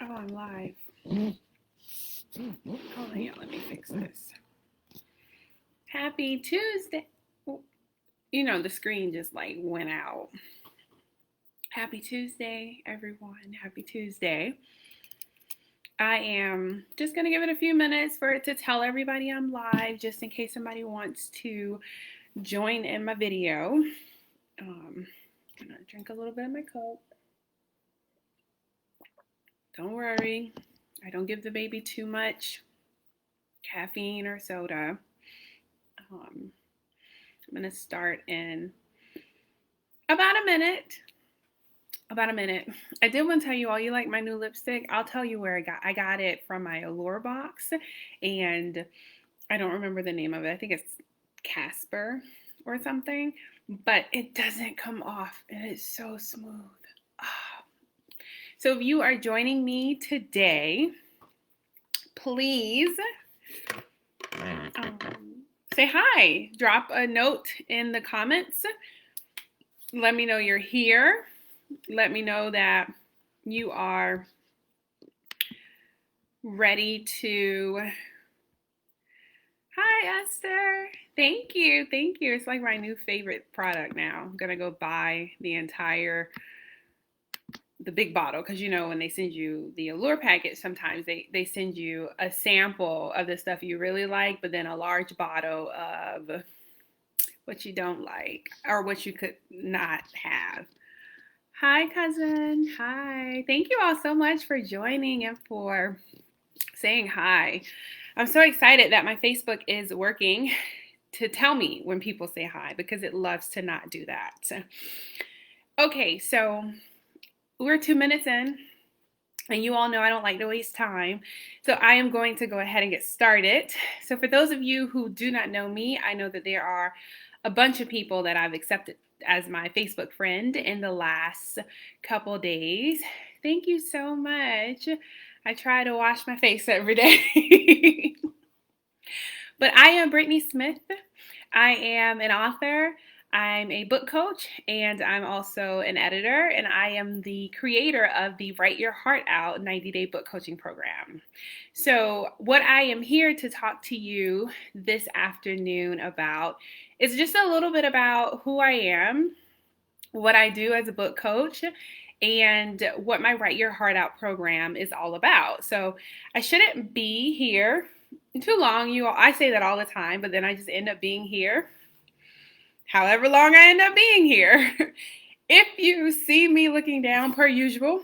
Oh, I'm live. Hold on, y'all. Let me fix this. Happy Tuesday. You know, the screen just like went out. Happy Tuesday, everyone. Happy Tuesday. I am just going to give it a few minutes for it to tell everybody I'm live, just in case somebody wants to join in my video. I'm going to drink a little bit of my Coke. Don't worry. I don't give the baby too much caffeine or soda. I'm going to start in about a minute. I did want to tell you all, you like my new lipstick? I'll tell you where I got it from my Allure box, and I don't remember the name of it. I think it's Casper or something, but it doesn't come off, and it's so smooth. Oh. So if you are joining me today, please say hi. Drop a note in the comments. Let me know you're here. Let me know that you are ready to. Hi, Esther. Thank you. It's like my new favorite product now. I'm going to go buy the big bottle, because you know when they send you the Allure package, sometimes they send you a sample of the stuff you really like, but then a large bottle of what you don't like or what you could not have. Hi, cousin. Hi. Thank you all so much for joining and for saying hi. I'm so excited that my Facebook is working to tell me when people say hi, because it loves to not do that. Okay, so we're 2 minutes in, and you all know I don't like to waste time. So I am going to go ahead and get started. So for those of you who do not know me, I know that there are a bunch of people that I've accepted as my Facebook friend in the last couple days. Thank you so much. I try to wash my face every day. But I am Brittany Smith. I am an author. I'm a book coach, and I'm also an editor, and I am the creator of the Write Your Heart Out 90-Day Book Coaching Program. So what I am here to talk to you this afternoon about is just a little bit about who I am, what I do as a book coach, and what my Write Your Heart Out program is all about. So I shouldn't be here too long. I say that all the time, but then I just end up being here however long I end up being here. If you see me looking down per usual,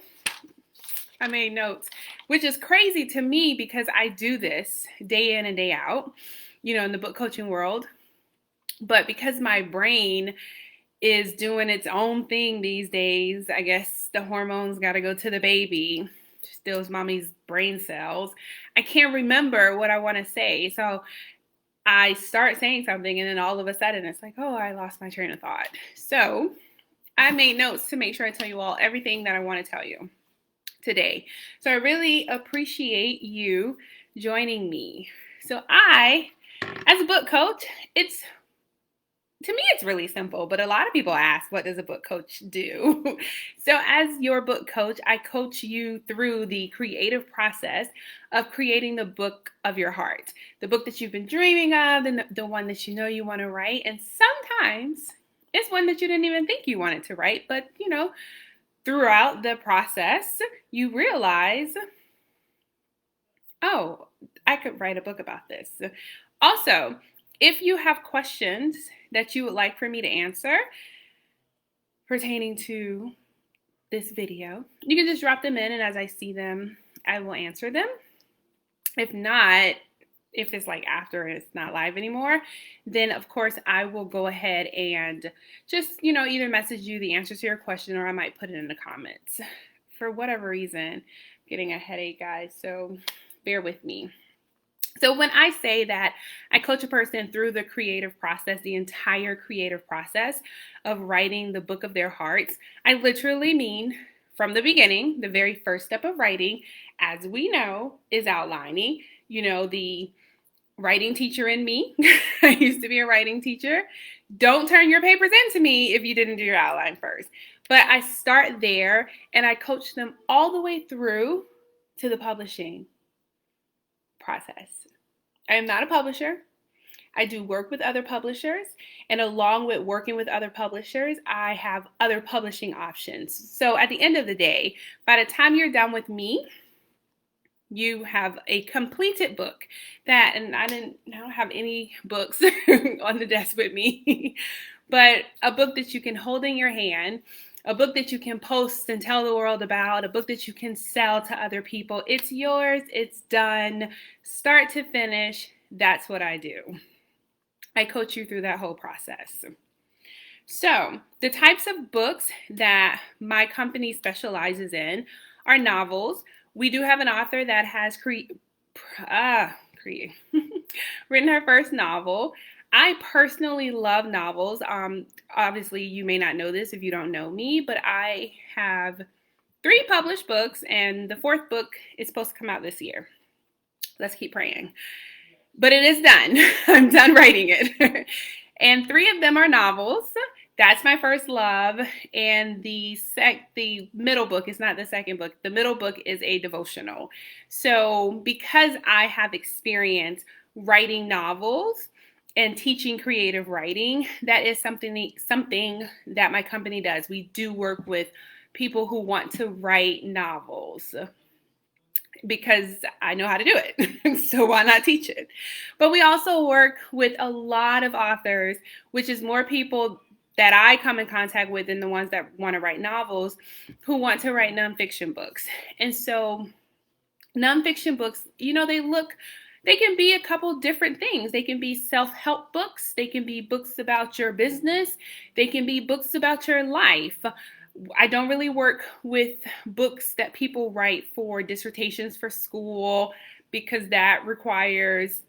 I made notes, which is crazy to me because I do this day in and day out, in the book coaching world. But because my brain is doing its own thing these days, I guess the hormones got to go to the baby, steals mommy's brain cells, I can't remember what I want to say. So I start saying something, and then all of a sudden it's like, oh, I lost my train of thought. So I made notes to make sure I tell you all everything that I want to tell you today. So I really appreciate you joining me. So I, as a book coach, to me, it's really simple, but a lot of people ask, what does a book coach do? So as your book coach, I coach you through the creative process of creating the book of your heart, the book that you've been dreaming of, and the one that you know you want to write. And sometimes it's one that you didn't even think you wanted to write, but throughout the process, you realize, oh, I could write a book about this. Also, if you have questions that you would like for me to answer pertaining to this video, you can just drop them in, and as I see them, I will answer them. If not, if it's like after it's not live anymore, then of course I will go ahead and just, either message you the answer to your question, or I might put it in the comments. For whatever reason, I'm getting a headache, guys, so bear with me. So when I say that I coach a person through the creative process, the entire creative process of writing the book of their hearts, I literally mean from the beginning, the very first step of writing, as we know, is outlining. The writing teacher in me, I used to be a writing teacher. Don't turn your papers into me if you didn't do your outline first. But I start there, and I coach them all the way through to the publishing process. I am not a publisher. I do work with other publishers, and along with working with other publishers, I have other publishing options. So at the end of the day, by the time you're done with me, you have a completed book that, and I don't have any books on the desk with me, but a book that you can hold in your hand, a book that you can post and tell the world about, a book that you can sell to other people. It's yours, it's done, start to finish. That's what I do. I coach you through that whole process. So the types of books that my company specializes in are novels. We do have an author that has written her first novel. I personally love novels. Obviously, you may not know this if you don't know me, but I have 3 published books, and the 4th book is supposed to come out this year. Let's keep praying. But it is done. I'm done writing it. And 3 of them are novels. That's my first love. And the middle book is not the second book. The middle book is a devotional. So because I have experience writing novels and teaching creative writing, that is something that my company does. We do work with people who want to write novels, because I know how to do it. So why not teach it? But we also work with a lot of authors, which is more people that I come in contact with than the ones that want to write novels, who want to write nonfiction books. And so nonfiction books, they can be a couple different things. They can be self-help books. They can be books about your business. They can be books about your life. I don't really work with books that people write for dissertations for school, because that requires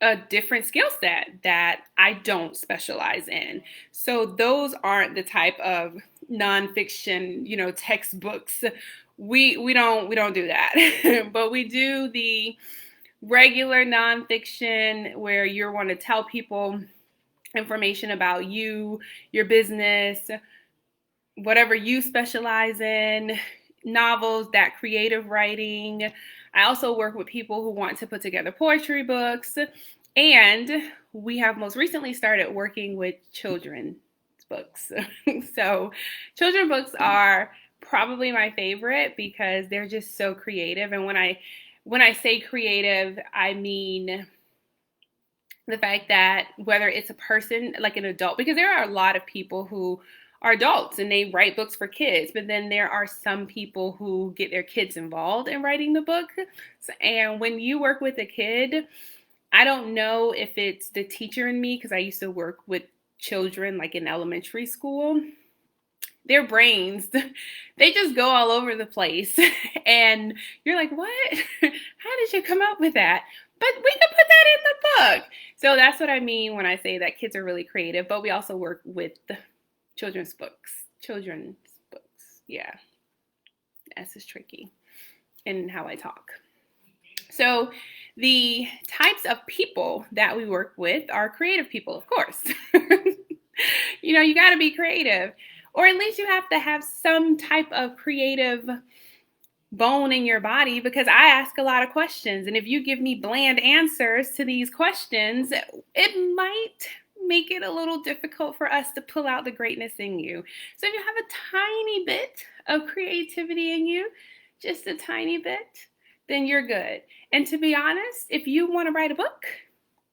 a different skill set that I don't specialize in. So those aren't the type of nonfiction, textbooks. We don't do that. But we do the regular nonfiction where you want to tell people information about you, your business, whatever you specialize in, novels, that creative writing. I also work with people who want to put together poetry books, and we have most recently started working with children's books. So children's books are probably my favorite because they're just so creative. And when I say creative, I mean the fact that whether it's a person, like an adult, because there are a lot of people who are adults and they write books for kids, but then there are some people who get their kids involved in writing the book. And when you work with a kid, I don't know if it's the teacher in me, because I used to work with children like in elementary school. Their brains, they just go all over the place. And you're like, what? How did you come up with that? But we can put that in the book. So that's what I mean when I say that kids are really creative, but we also work with children's books. Yeah. S is tricky in how I talk. So the types of people that we work with are creative people, of course. You got to be creative, or at least you have to have some type of creative bone in your body, because I ask a lot of questions. And if you give me bland answers to these questions, it might make it a little difficult for us to pull out the greatness in you. So if you have a tiny bit of creativity in you, just a tiny bit, then you're good. And to be honest, if you want to write a book,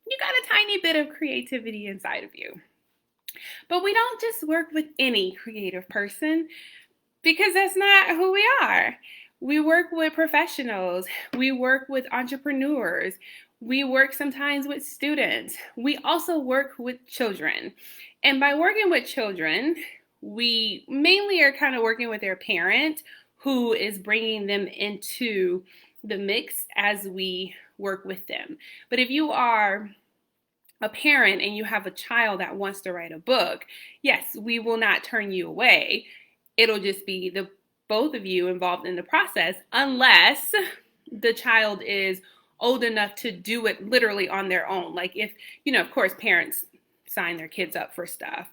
you got a tiny bit of creativity inside of you. But we don't just work with any creative person, because that's not who we are. We work with professionals. We work with entrepreneurs. We work sometimes with students. We also work with children. And by working with children, we mainly are kind of working with their parent, who is bringing them into the mix as we work with them. But if you are a parent and you have a child that wants to write a book, yes, we will not turn you away. It'll just be the both of you involved in the process, unless the child is old enough to do it literally on their own. Like if, of course, parents sign their kids up for stuff.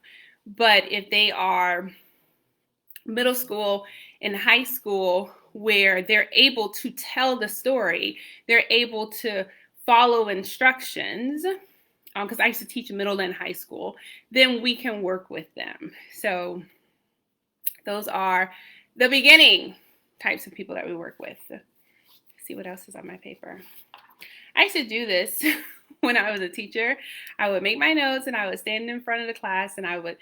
But if they are middle school in high school where they're able to tell the story, they're able to follow instructions, because I used to teach middle and high school, then we can work with them. So those are the beginning types of people that we work with. Let's see what else is on my paper. I used to do this when I was a teacher. I would make my notes and I would stand in front of the class and I would,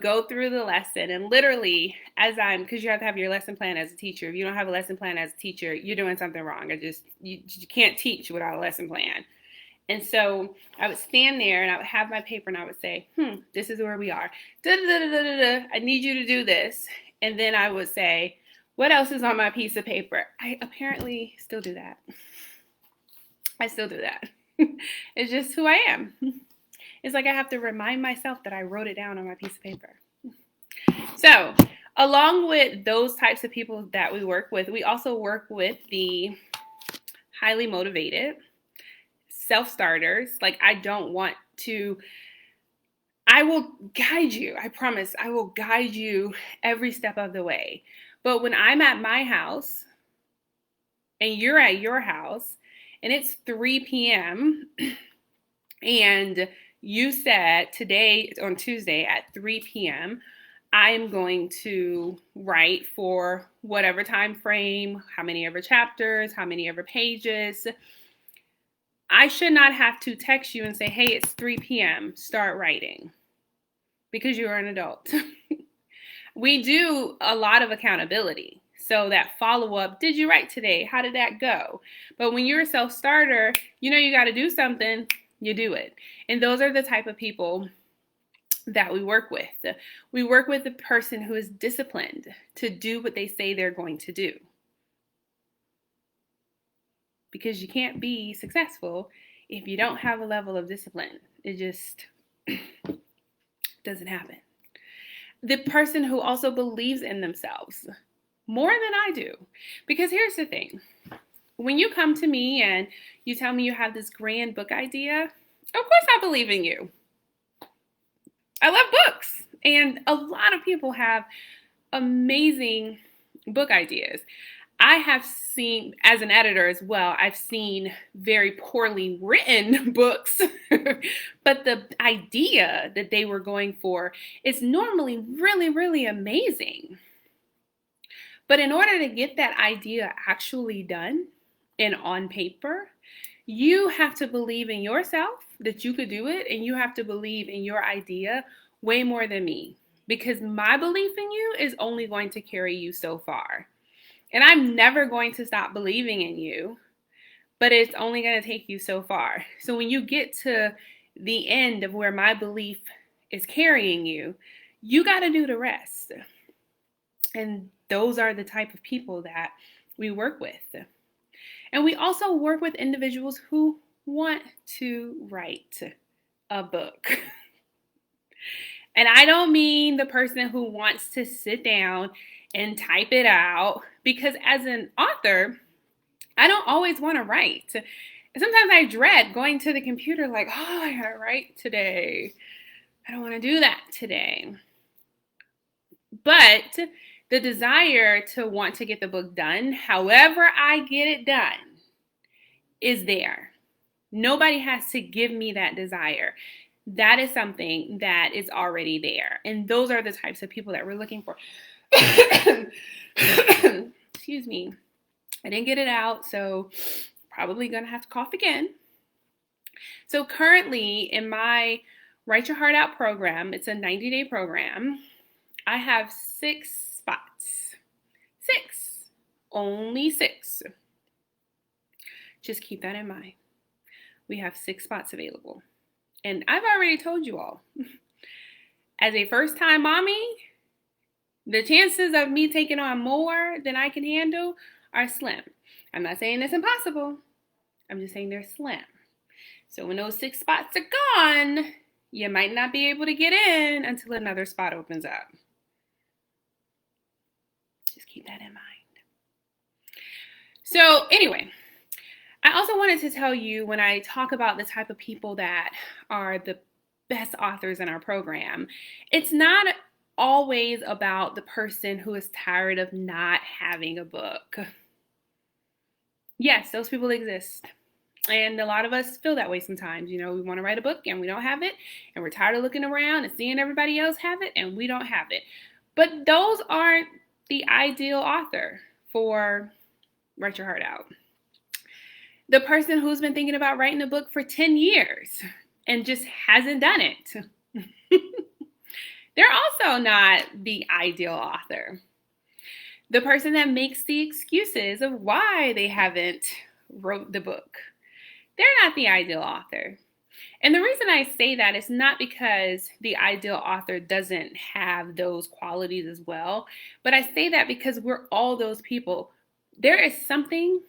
go through the lesson, and literally because you have to have your lesson plan as a teacher. If you don't have a lesson plan as a teacher, you're doing something wrong. You can't teach without a lesson plan. And so I would stand there and I would have my paper and I would say, this is where we are. I need you to do this. And then I would say, what else is on my piece of paper? I apparently still do that. I still do that. It's just who I am. It's like I have to remind myself that I wrote it down on my piece of paper. So, along with those types of people that we work with, we also work with the highly motivated, self-starters. Like, I will guide you. I promise I will guide you every step of the way. But when I'm at my house and you're at your house and it's 3 p.m. and you said today on Tuesday at 3 p.m., I'm going to write for whatever time frame, how many ever chapters, how many ever pages, I should not have to text you and say, hey, it's 3 p.m., start writing, because you're an adult. We do a lot of accountability. So that follow-up, did you write today? How did that go? But when you're a self-starter, you got to do something, you do it. And those are the type of people that we work with. We work with the person who is disciplined to do what they say they're going to do. Because you can't be successful if you don't have a level of discipline. It just doesn't happen. The person who also believes in themselves more than I do. Because here's the thing. When you come to me and you tell me you have this grand book idea, of course I believe in you. I love books. And a lot of people have amazing book ideas. I have seen, as an editor as well, I've seen very poorly written books, but the idea that they were going for is normally really, really amazing. But in order to get that idea actually done and on paper, you have to believe in yourself that you could do it, and you have to believe in your idea way more than me, because my belief in you is only going to carry you so far. And I'm never going to stop believing in you, but it's only going to take you so far. So when you get to the end of where my belief is carrying you, you got to do the rest. And those are the type of people that we work with. And we also work with individuals who want to write a book. And I don't mean the person who wants to sit down and type it out, because as an author, I don't always want to write. Sometimes I dread going to the computer like, oh, I gotta write today. I don't want to do that today. But the desire to want to get the book done, however I get it done, is there. Nobody has to give me that desire. That is something that is already there. And those are the types of people that we're looking for. Excuse me. I didn't get it out, so probably going to have to cough again. So currently in my Write Your Heart Out program, it's a 90-day program, I have 6 spots. 6. Only 6. Just keep that in mind. We have 6 spots available. And I've already told you all, as a first-time mommy, the chances of me taking on more than I can handle are slim. I'm not saying it's impossible. I'm just saying they're slim. So when those 6 spots are gone, you might not be able to get in until another spot opens up. Just keep that in mind. So anyway, I also wanted to tell you, when I talk about the type of people that are the best authors in our program, it's not always about the person who is tired of not having a book. Yes, those people exist. And a lot of us feel that way sometimes. You know, we want to write a book and we don't have it. And we're tired of looking around and seeing everybody else have it and we don't have it. But those aren't the ideal author for Write Your Heart Out. The person who's been thinking about writing a book for 10 years and just hasn't done it. They're also not the ideal author. The person that makes the excuses of why they haven't wrote the book. They're not the ideal author. And the reason I say that is not because the ideal author doesn't have those qualities as well, but I say that because we're all those people. There is something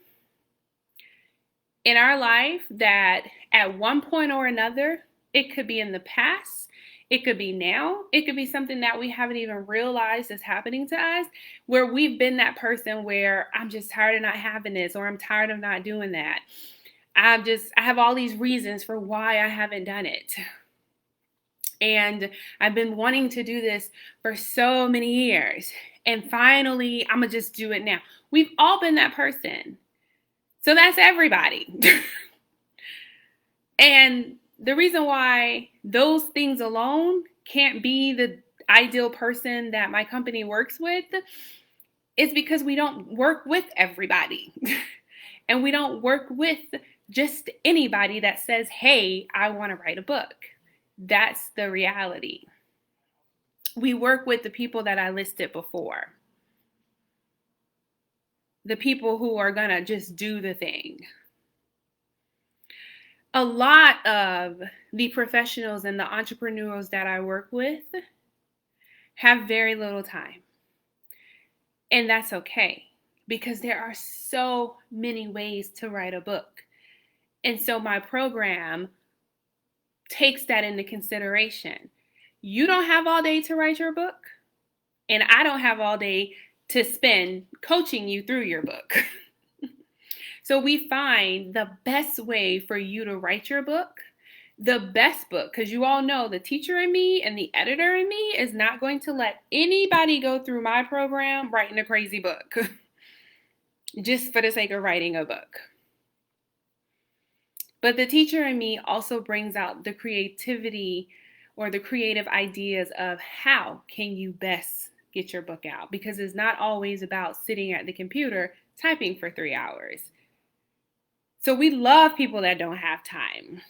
in our life that at one point or another, it could be in the past, it could be now, it could be something that we haven't even realized is happening to us, where we've been that person where I'm just tired of not having this, or I'm tired of not doing that. I have all these reasons for why I haven't done it. And I've been wanting to do this for so many years. And finally, I'm going to just do it now. We've all been that person. So that's everybody. And the reason why those things alone can't be the ideal person that my company works with is because we don't work with everybody. And we don't work with just anybody that says, hey, I want to write a book. That's the reality. We work with the people that I listed before. The people who are going to just do the thing. A lot of the professionals and the entrepreneurs that I work with have very little time. And that's okay, because there are so many ways to write a book. And so my program takes that into consideration. You don't have all day to write your book, and I don't have all day to spend coaching you through your book. So we find the best way for you to write your book, the best book, because you all know the teacher in me and the editor in me is not going to let anybody go through my program writing a crazy book just for the sake of writing a book. But the teacher in me also brings out the creativity or the creative ideas of how can you best get your book out, because it's not always about sitting at the computer typing for 3 hours. So we love people that don't have time.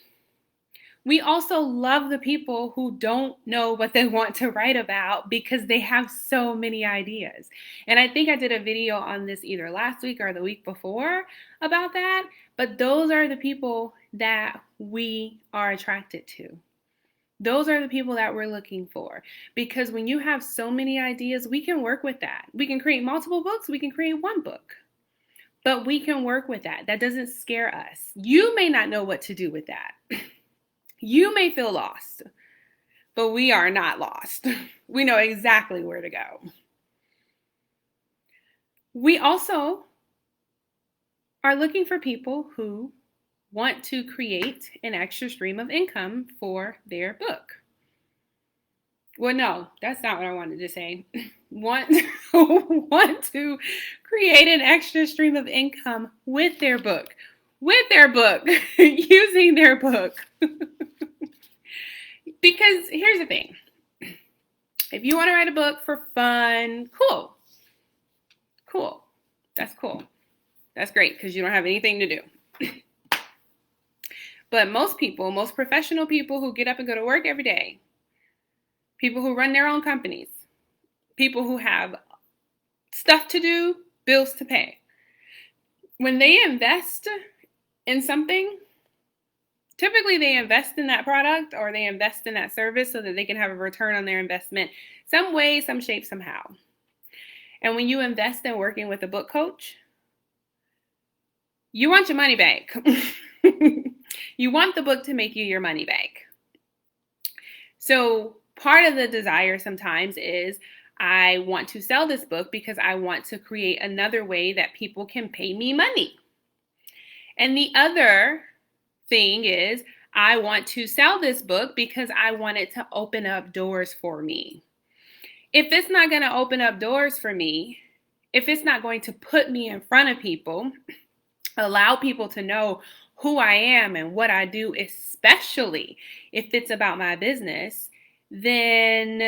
We also love the people who don't know what they want to write about because they have so many ideas. And I think I did a video on this either last week or the week before about that. But those are the people that we are attracted to. Those are the people that we're looking for. Because when you have so many ideas, we can work with that. We can create multiple books. We can create one book. But we can work with that. That doesn't scare us. You may not know what to do with that. You may feel lost, but we are not lost. We know exactly where to go. We also are looking for people who want to create an extra stream of income for their book. Well, no, that's not what I wanted to say. Want to create an extra stream of income with their book, using their book. Because here's the thing. If you want to write a book for fun, cool. That's cool. That's great because you don't have anything to do. But most professional people who get up and go to work every day, people who run their own companies, people who have stuff to do, bills to pay, when they invest in something, typically they invest in that product or they invest in that service so that they can have a return on their investment some way, some shape, somehow. And when you invest in working with a book coach, you want your money back. You want the book to make you your money back. So part of the desire sometimes is I want to sell this book because I want to create another way that people can pay me money. And the other thing is I want to sell this book because I want it to open up doors for me. if it's not going to open up doors for me, if it's not going to put me in front of people, allow people to know who I am and what I do, especially if it's about my business, then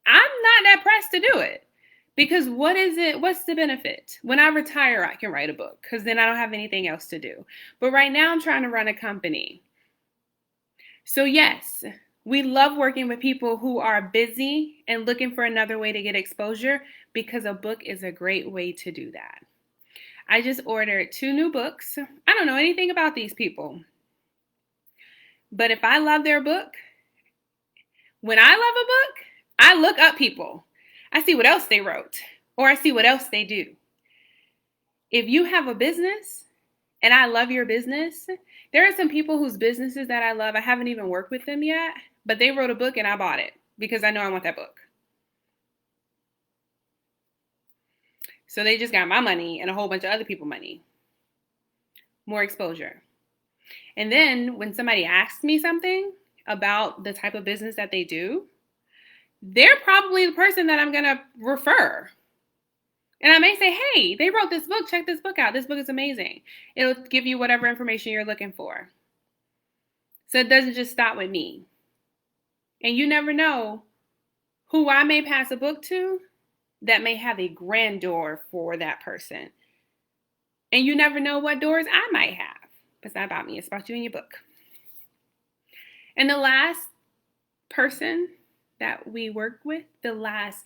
I'm not that pressed to do it. Because what is it? What's the benefit? When I retire, I can write a book because then I don't have anything else to do. But right now I'm trying to run a company. So yes, we love working with people who are busy and looking for another way to get exposure because a book is a great way to do that. I just ordered 2 new books. I don't know anything about these people. But if I love their book, when I love a book, I look up people. I see what else they wrote, or I see what else they do. If you have a business and I love your business, there are some people whose businesses that I love, I haven't even worked with them yet, but they wrote a book and I bought it because I know I want that book. So they just got my money and a whole bunch of other people's money. More exposure. And then when somebody asks me something about the type of business that they do, they're probably the person that I'm going to refer. And I may say, hey, they wrote this book. Check this book out. This book is amazing. It'll give you whatever information you're looking for. So it doesn't just stop with me. And you never know who I may pass a book to that may have a grand door for that person. And you never know what doors I might have. But it's not about me. It's about you and your book. And the last person that we work with, the last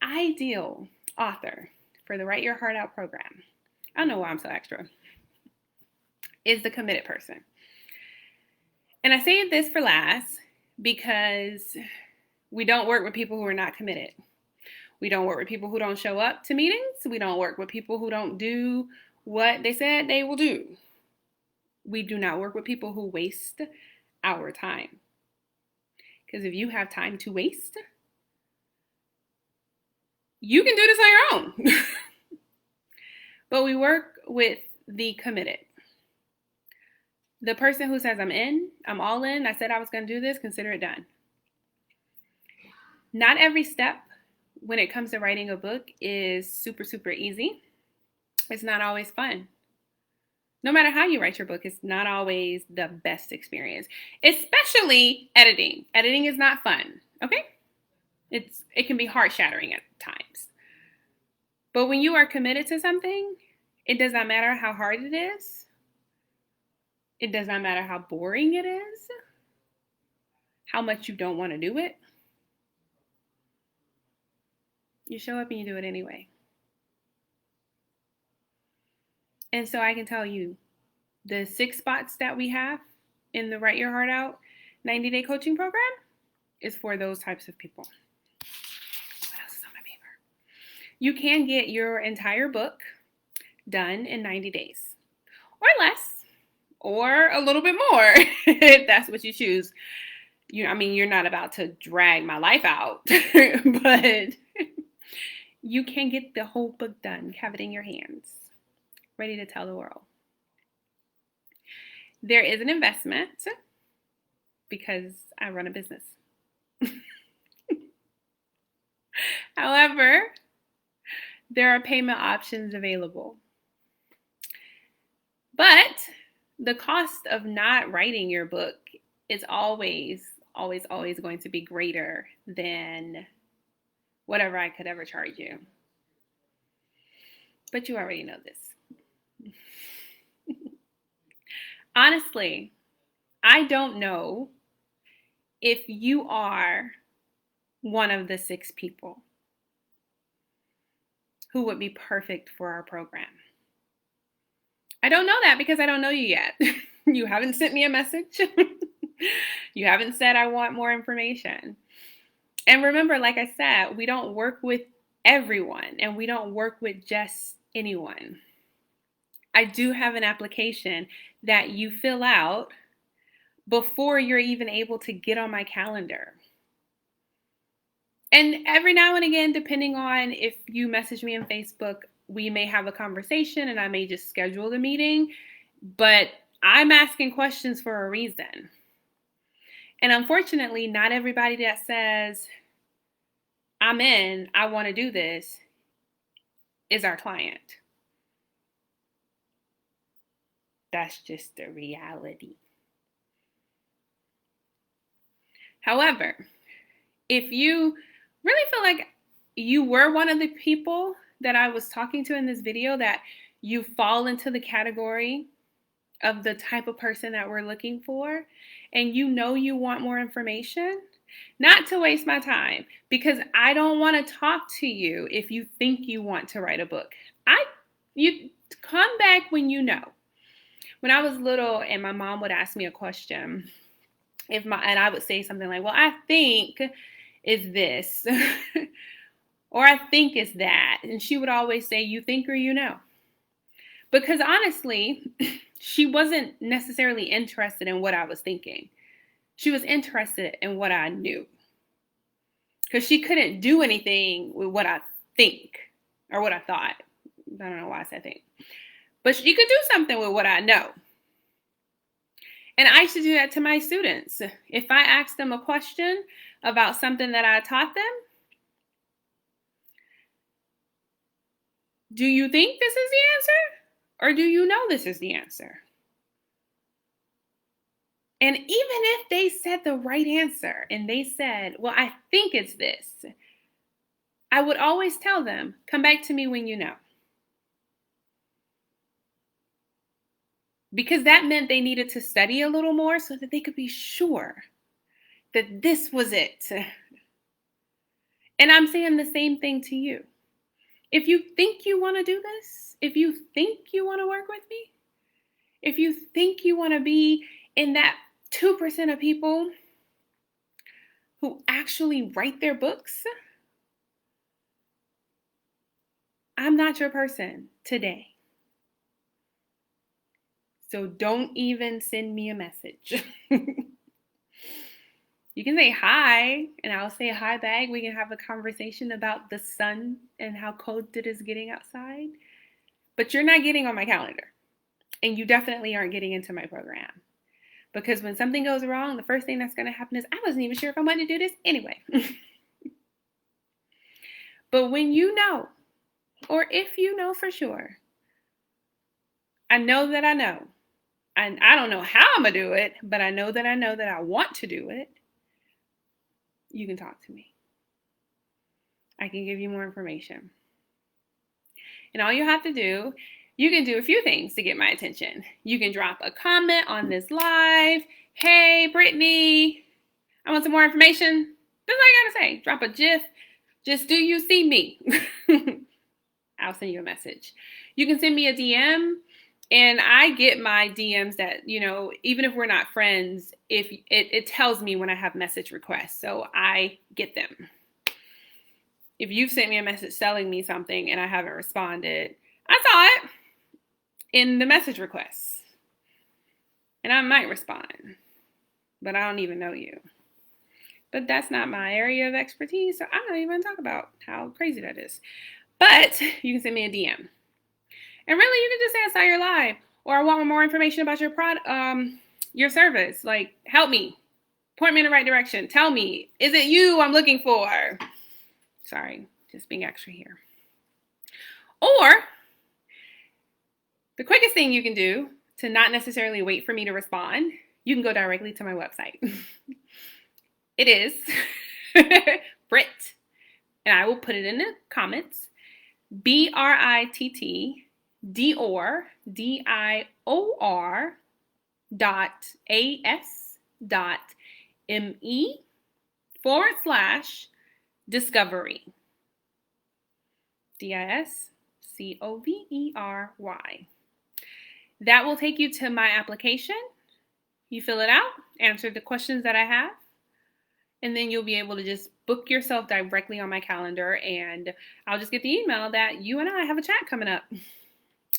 ideal author for the Write Your Heart Out program, I don't know why I'm so extra, is the committed person. And I say this for last because we don't work with people who are not committed. We don't work with people who don't show up to meetings. We don't work with people who don't do what they said they will do. We do not work with people who waste our time. Because if you have time to waste, you can do this on your own. But we work with the committed. The person who says, I'm in, I'm all in, I said I was going to do this, consider it done. Not every step when it comes to writing a book is super, super easy. It's not always fun. No matter how you write your book, it's not always the best experience, especially editing. Editing is not fun, okay? It can be heart-shattering at times. But when you are committed to something, it does not matter how hard it is. It does not matter how boring it is, how much you don't want to do it. You show up and you do it anyway. And so I can tell you, the 6 spots that we have in the Write Your Heart Out 90-day coaching program is for those types of people. What else is on my paper? You can get your entire book done in 90 days or less, or a little bit more if that's what you choose. You're not about to drag my life out, but you can get the whole book done, have it in your hands, ready to tell the world. There is an investment because I run a business. However, there are payment options available. But the cost of not writing your book is always going to be greater than whatever I could ever charge you. But you already know this. Honestly, I don't know if you are one of the 6 people who would be perfect for our program. I don't know that because I don't know you yet. You haven't sent me a message. You haven't said I want more information. And remember, like I said, we don't work with everyone and we don't work with just anyone. I do have an application that you fill out before you're even able to get on my calendar. And every now and again, depending on if you message me on Facebook, we may have a conversation and I may just schedule the meeting, but I'm asking questions for a reason. And unfortunately, not everybody that says, I'm in, I want to do this, is our client. That's just the reality. However, if you really feel like you were one of the people that I was talking to in this video, that you fall into the category of the type of person that we're looking for, and you know you want more information, not to waste my time, because I don't want to talk to you if you think you want to write a book. You come back when you know. When I was little and my mom would ask me a question, and I would say something like, well, I think is this, or I think is that. And she would always say, you think or you know. Because honestly, she wasn't necessarily interested in what I was thinking. She was interested in what I knew. Because she couldn't do anything with what I think or what I thought. I don't know why I said think. But she could do something with what I know. And I used to do that to my students. If I asked them a question about something that I taught them, do you think this is the answer? Or do you know this is the answer? And even if they said the right answer and they said, well, I think it's this, I would always tell them, come back to me when you know. Because that meant they needed to study a little more so that they could be sure that this was it. And I'm saying the same thing to you. If you think you want to do this, if you think you want to work with me, if you think you want to be in that 2% of people who actually write their books, I'm not your person today. So don't even send me a message. You can say hi, and I'll say hi back. We can have a conversation about the sun and how cold it is getting outside. But you're not getting on my calendar. And you definitely aren't getting into my program. Because when something goes wrong, the first thing that's going to happen is I wasn't even sure if I wanted to do this anyway. But when you know, or if you know for sure, I know that I know. And I don't know how I'm going to do it, but I know that I want to do it. You can talk to me. I can give you more information. And all you have to do, you can do a few things to get my attention. You can drop a comment on this live. Hey, Brittany, I want some more information. That's all you got to say. Drop a GIF. Just do you see me? I'll send you a message. You can send me a DM. And I get my DMs that, even if we're not friends, if it tells me when I have message requests. So I get them. If you've sent me a message selling me something and I haven't responded, I saw it in the message requests. And I might respond, but I don't even know you. But that's not my area of expertise, so I'm not even going to talk about how crazy that is. But you can send me a DM. And really, you can just say I saw your live, or I want more information about your product, your service. Like, help me, point me in the right direction. Tell me, is it you I'm looking for? Sorry, just being extra here. Or the quickest thing you can do to not necessarily wait for me to respond, you can go directly to my website. It is Britt, and I will put it in the comments. Britt Dior, Dior .as.me/discovery. DISCOVERY. That will take you to my application. You fill it out, answer the questions that I have, and then you'll be able to just book yourself directly on my calendar, and I'll just get the email that you and I have a chat coming up.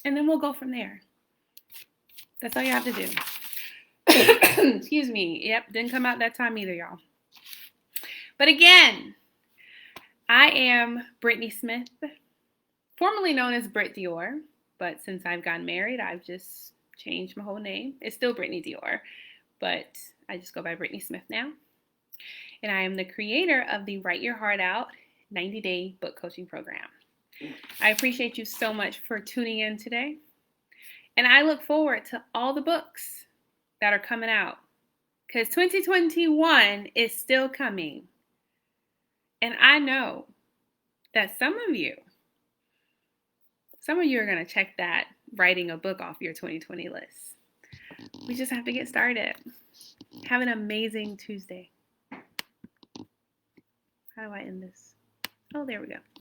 And then we'll go from there. That's all you have to do. Excuse me. Yep, didn't come out that time either, y'all. But again, I am Brittany Smith, formerly known as Britt Dior. But since I've gotten married, I've just changed my whole name. It's still Brittany Dior, but I just go by Brittany Smith now. And I am the creator of the Write Your Heart Out 90-day book coaching program. I appreciate you so much for tuning in today. And I look forward to all the books that are coming out, because 2021 is still coming. And I know that some of you are going to check that writing a book off your 2020 list. We just have to get started. Have an amazing Tuesday. How do I end this? Oh, there we go.